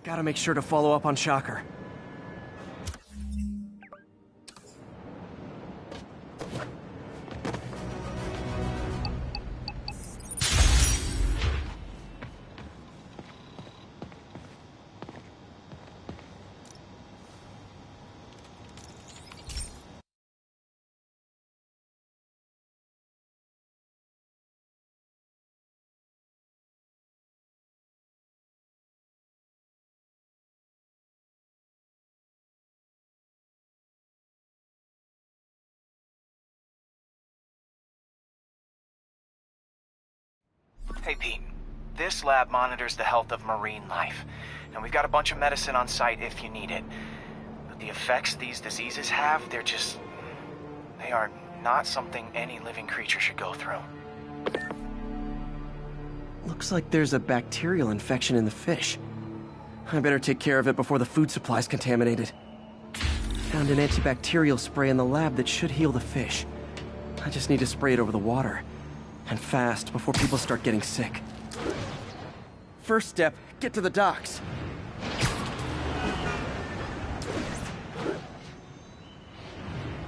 Gotta make sure to follow up on Shocker. Hey Pete, this lab monitors the health of marine life, and we've got a bunch of medicine on site if you need it. But the effects these diseases have, they are not something any living creature should go through. Looks like there's a bacterial infection in the fish. I better take care of it before the food supply's contaminated. Found an antibacterial spray in the lab that should heal the fish. I just need to spray it over the water. And fast, before people start getting sick. First step, get to the docks.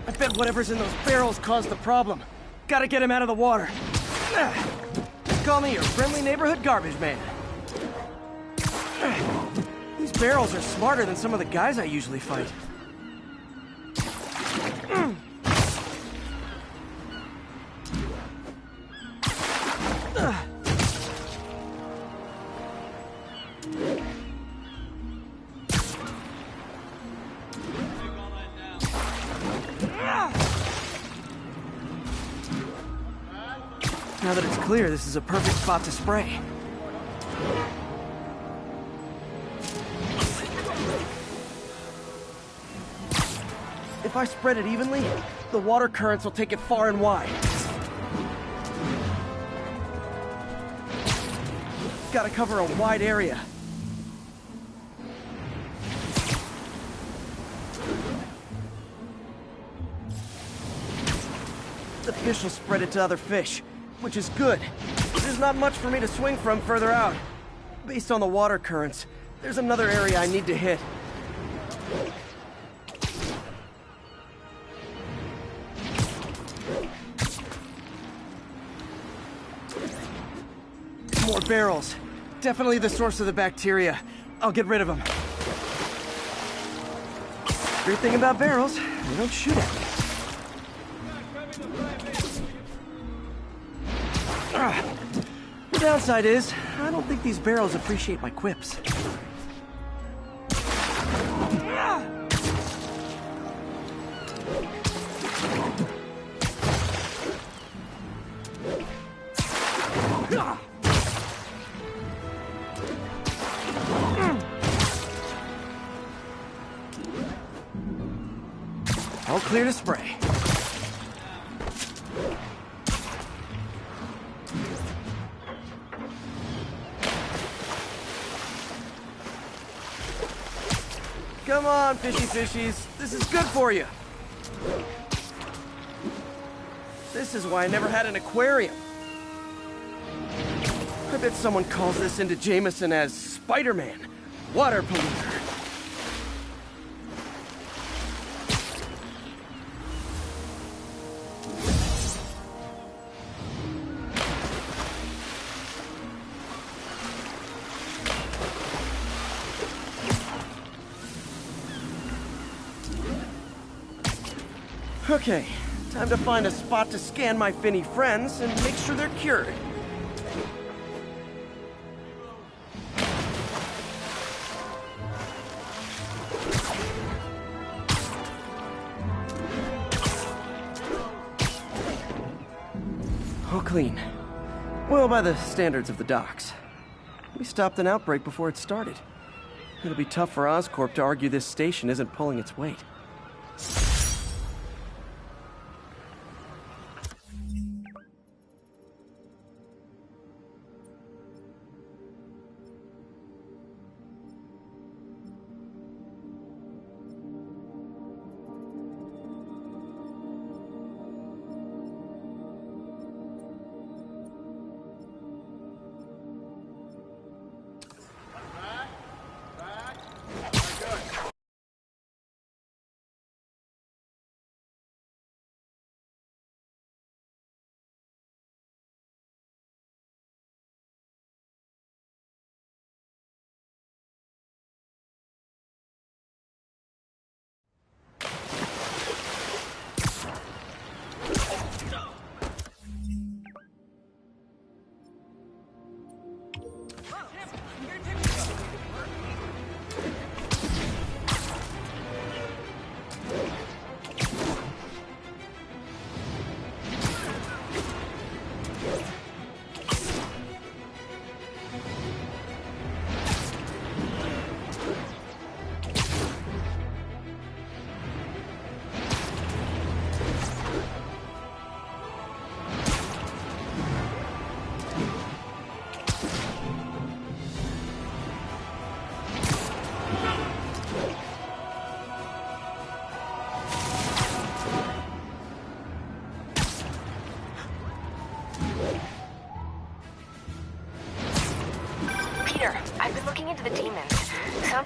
I bet whatever's in those barrels caused the problem. Gotta get him out of the water. Call me your friendly neighborhood garbage man. These barrels are smarter than some of the guys I usually fight. Now that it's clear, this is a perfect spot to spray. If I spread it evenly, the water currents will take it far and wide. Gotta cover a wide area. The fish will spread it to other fish, which is good. There's not much for me to swing from further out. Based on the water currents, there's another area I need to hit. More barrels. Definitely the source of the bacteria. I'll get rid of them. Great thing about barrels, they don't shoot at me. The downside is, I don't think these barrels appreciate my quips. All clear to spray. Come on, fishy fishies. This is good for you. This is why I never had an aquarium. I bet someone calls this into Jameson as Spider-Man, water polluter. Okay, time to find a spot to scan my finny friends and make sure they're cured. All clean. Well, by the standards of the docks. We stopped an outbreak before it started. It'll be tough for Oscorp to argue this station isn't pulling its weight.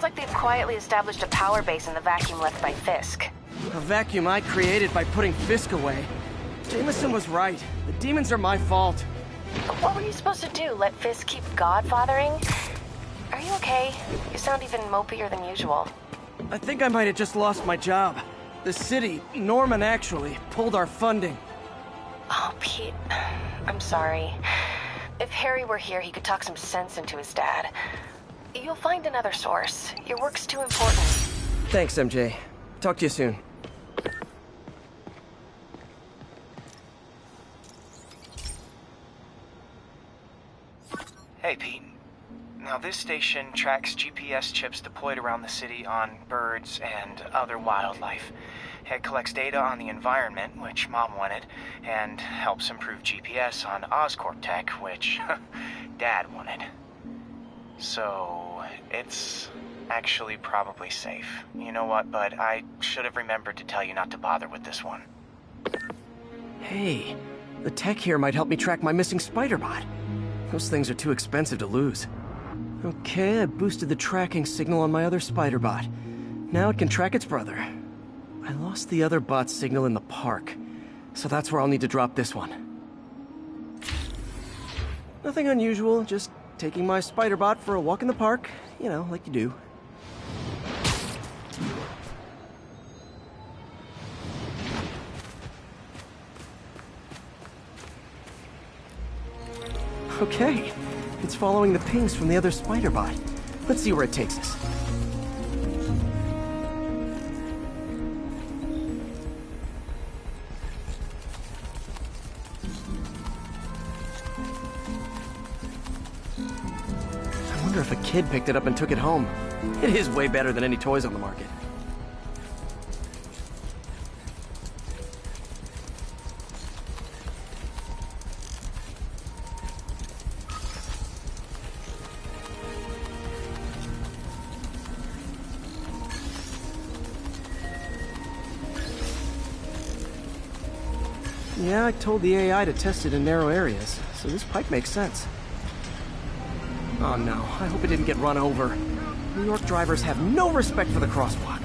like they've quietly established a power base in the vacuum left by Fisk. A vacuum I created by putting Fisk away. Jameson was right. The demons are my fault. What were you supposed to do? Let Fisk keep godfathering? Are you okay? You sound even mopier than usual. I think I might have just lost my job. The city, Norman actually, pulled our funding. Oh, Pete. I'm sorry. If Harry were here, he could talk some sense into his dad. You'll find another source. Your work's too important. Thanks, MJ. Talk to you soon. Hey, Pete. Now, this station tracks GPS chips deployed around the city on birds and other wildlife. It collects data on the environment, which Mom wanted, and helps improve GPS on Oscorp tech, which Dad wanted. So, it's actually probably safe. You know what, bud? I should have remembered to tell you not to bother with this one. Hey, the tech here might help me track my missing spider bot. Those things are too expensive to lose. Okay, I boosted the tracking signal on my other spider bot. Now it can track its brother. I lost the other bot's signal in the park, so that's where I'll need to drop this one. Nothing unusual, just taking my spider bot for a walk in the park, you know, like you do. Okay, it's following the pings from the other spider bot. Let's see where it takes us. I wonder if a kid picked it up and took it home. It is way better than any toys on the market. Yeah, I told the AI to test it in narrow areas, so this pipe makes sense. Oh no, I hope it didn't get run over. New York drivers have no respect for the crosswalk.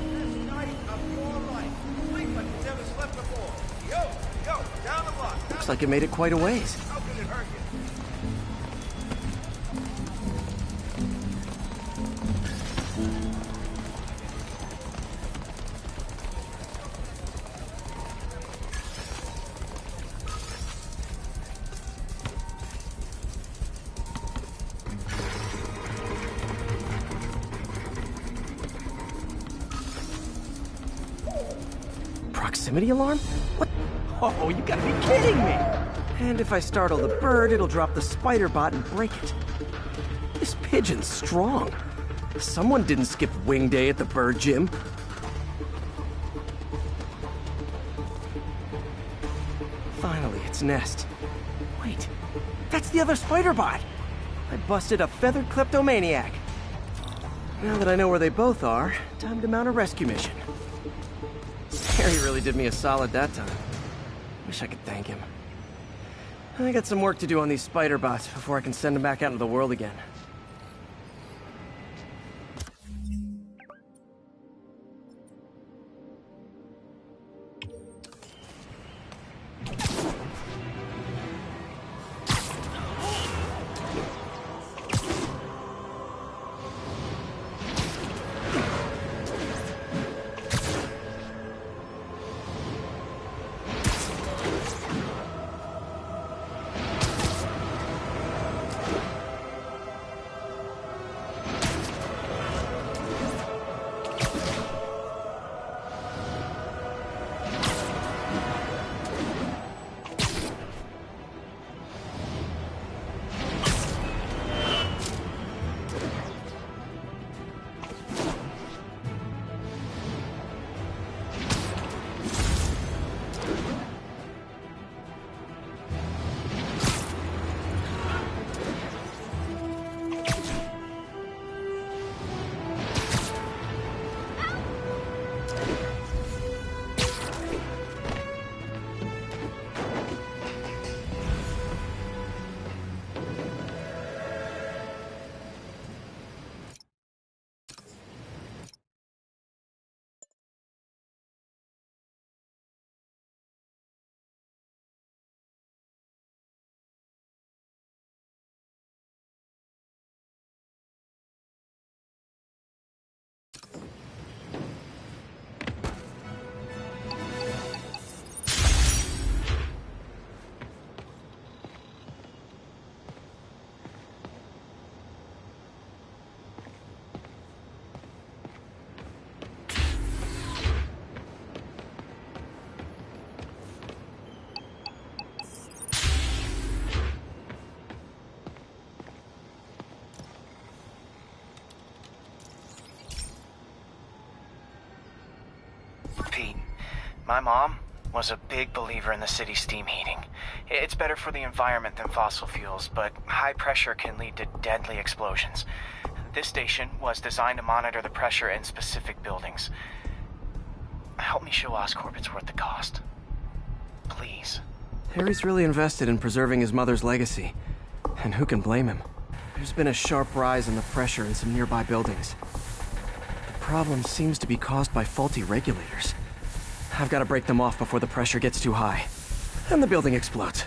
Looks like it made it quite a ways. Proximity alarm? What? Oh, you gotta be kidding me! And if I startle the bird, it'll drop the spider bot and break it. This pigeon's strong. Someone didn't skip wing day at the bird gym. Finally, its nest. Wait, that's the other spider bot! I busted a feathered kleptomaniac. Now that I know where they both are, time to mount a rescue mission. Harry really did me a solid that time. Wish I could thank him. I got some work to do on these spider bots before I can send them back out into the world again. My mom was a big believer in the city's steam heating. It's better for the environment than fossil fuels, but high pressure can lead to deadly explosions. This station was designed to monitor the pressure in specific buildings. Help me show Oscorp it's worth the cost. Please. Harry's really invested in preserving his mother's legacy. And who can blame him? There's been a sharp rise in the pressure in some nearby buildings. The problem seems to be caused by faulty regulators. I've got to break them off before the pressure gets too high. And the building explodes.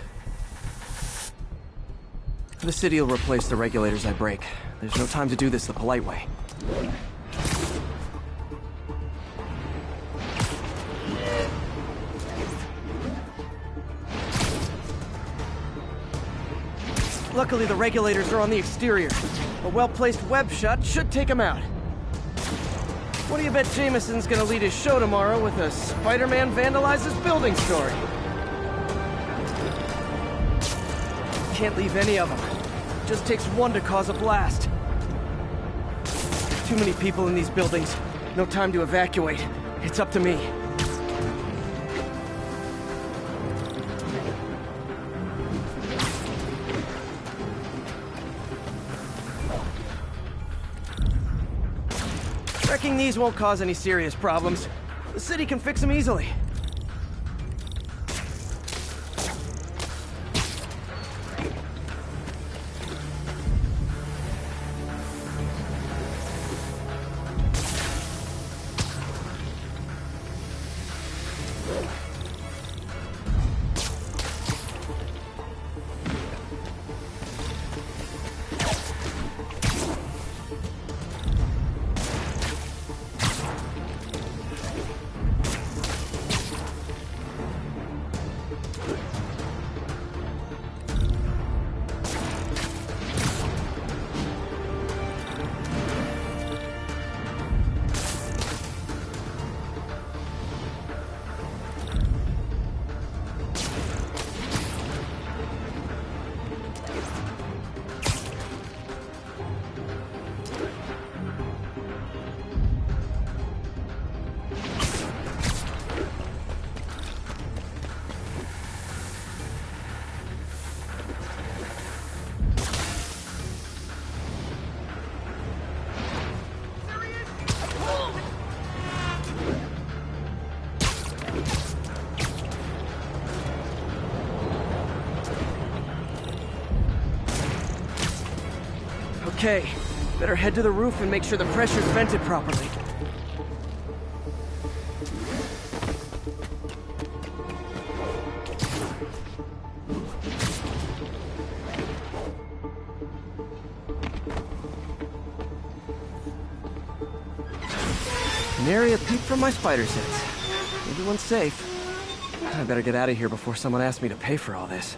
The city will replace the regulators I break. There's no time to do this the polite way. Luckily, the regulators are on the exterior. A well-placed web shot should take them out. What do you bet Jameson's gonna lead his show tomorrow with a Spider-Man vandalizes building story? Can't leave any of them. Just takes one to cause a blast. Too many people in these buildings. No time to evacuate. It's up to me. Wrecking these won't cause any serious problems. The city can fix them easily. Okay, better head to the roof and make sure the pressure's vented properly. Nary a peep from my spider sense. Everyone's safe. I better get out of here before someone asks me to pay for all this.